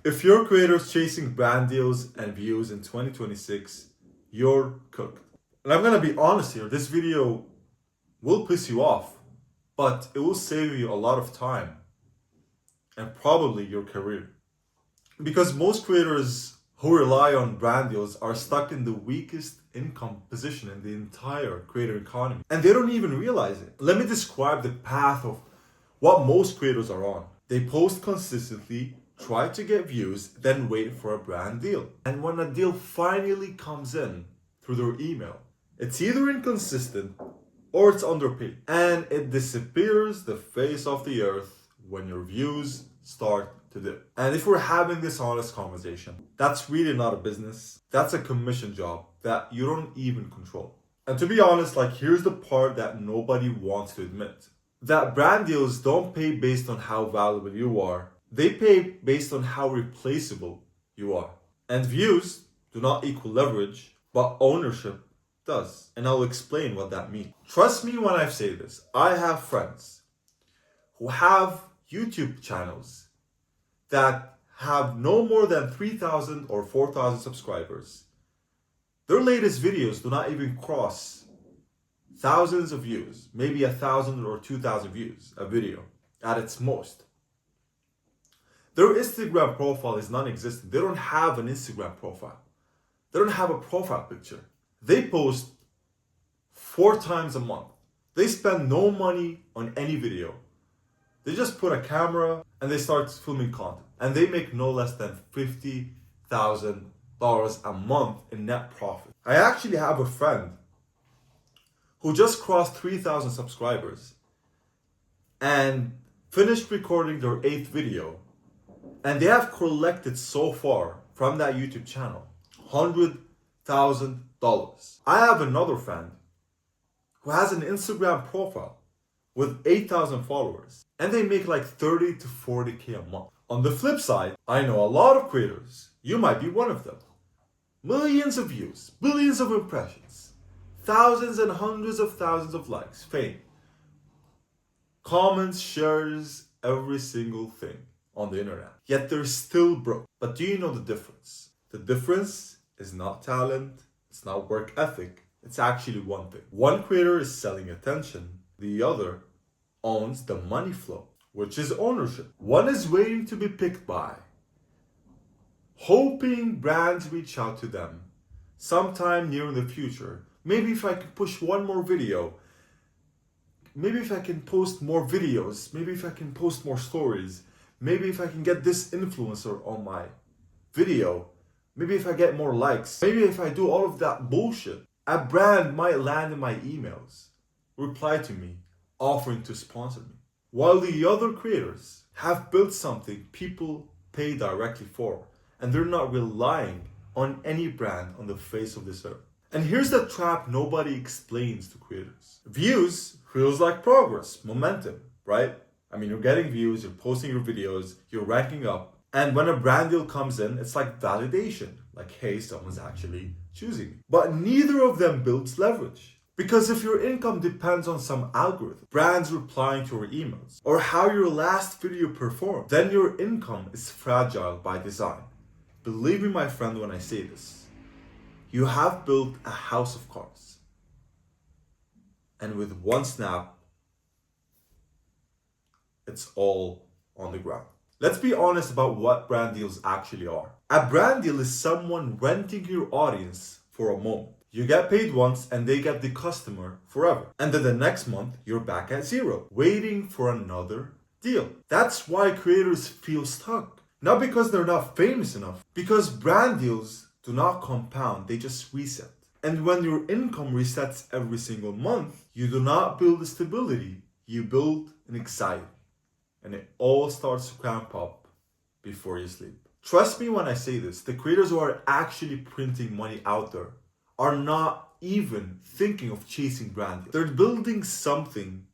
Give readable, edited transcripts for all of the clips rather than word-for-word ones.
If your creator's chasing brand deals and views in 2026, you're cooked. And I'm gonna be honest here, this video will piss you off, but it will save you a lot of time and probably your career. Because most creators who rely on brand deals are stuck in the weakest income position in the entire creator economy. And they don't even realize it. Let me describe the path of what most creators are on. They post consistently, try to get views, then wait for a brand deal. And when a deal finally comes in through their email, it's either inconsistent or it's underpaid. And it disappears the face of the earth when your views start to dip. And if we're having this honest conversation, that's really not a business. That's a commission job that you don't even control. And to be honest, here's the part that nobody wants to admit. That brand deals don't pay based on how valuable you are. They pay based on how replaceable you are. And views do not equal leverage, but ownership does. And I'll explain what that means. Trust me when I say this. I have friends who have YouTube channels that have no more than 3,000 or 4,000 subscribers. Their latest videos do not even cross thousands of views, maybe 1,000 or 2,000 views a video at its most. Their Instagram profile is non-existent. They don't have an Instagram profile. They don't have a profile picture. They post 4 times a month. They spend no money on any video. They just put a camera and they start filming content. And they make no less than $50,000 a month in net profit. I actually have a friend who just crossed 3,000 subscribers and finished recording their 8th video. And they have collected so far from that YouTube channel $100,000. I have another friend who has an Instagram profile with 8,000 followers, and they make 30 to 40K a month. On the flip side, I know a lot of creators, you might be one of them. Millions of views, billions of impressions, thousands and hundreds of thousands of likes, fame, comments, shares, every single thing on the internet. Yet they're still broke. But do you know the difference? The difference is not talent, it's not work ethic, it's actually one thing. One creator is selling attention, the other owns the money flow, which is ownership. One is waiting to be picked by, hoping brands reach out to them sometime near in the future. Maybe if I can push one more video, maybe if I can post more videos, maybe if I can post more stories, maybe if I can get this influencer on my video, maybe if I get more likes, maybe if I do all of that bullshit, a brand might land in my emails, reply to me, offering to sponsor me. While the other creators have built something people pay directly for, and they're not relying on any brand on the face of this earth. And here's the trap nobody explains to creators. Views feels like progress, momentum, right? I mean, you're getting views, you're posting your videos, you're ranking up. And when a brand deal comes in, it's like validation. Like, hey, someone's actually choosing me. But neither of them builds leverage. Because if your income depends on some algorithm, brands replying to your emails, or how your last video performed, then your income is fragile by design. Believe me, my friend, when I say this. You have built a house of cards. And with one snap, it's all on the ground. Let's be honest about what brand deals actually are. A brand deal is someone renting your audience for a moment. You get paid once and they get the customer forever. And then the next month, you're back at zero, waiting for another deal. That's why creators feel stuck. Not because they're not famous enough, because brand deals do not compound, they just reset. And when your income resets every single month, you do not build stability, you build an anxiety. And it all starts to cramp up before you sleep. Trust me when I say this, the creators who are actually printing money out there are not even thinking of chasing brand deals. They're building something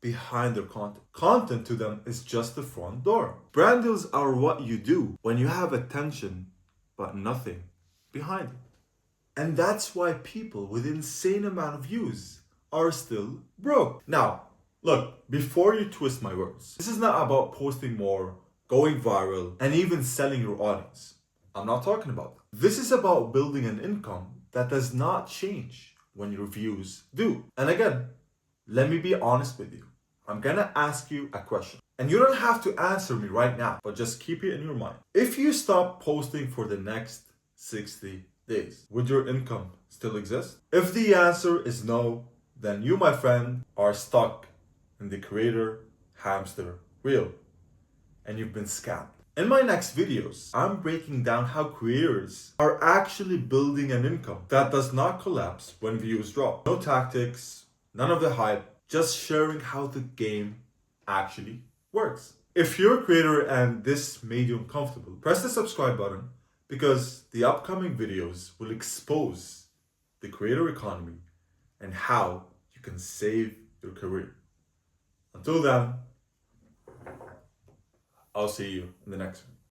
behind their content. Content to them is just the front door. Brand deals are what you do when you have attention but nothing behind it. And that's why people with insane amount of views are still broke. Now, look, before you twist my words, this is not about posting more, going viral, and even selling your audience. I'm not talking about that. This is about building an income that does not change when your views do. And again, let me be honest with you. I'm gonna ask you a question. And you don't have to answer me right now, but just keep it in your mind. If you stop posting for the next 60 days, would your income still exist? If the answer is no, then you, my friend, are stuck in the creator hamster wheel and you've been scammed. In my next videos, I'm breaking down how creators are actually building an income that does not collapse when views drop. No tactics, none of the hype, just sharing how the game actually works. If you're a creator and this made you uncomfortable, press the subscribe button because the upcoming videos will expose the creator economy and how you can save your career. Until then, I'll see you in the next one.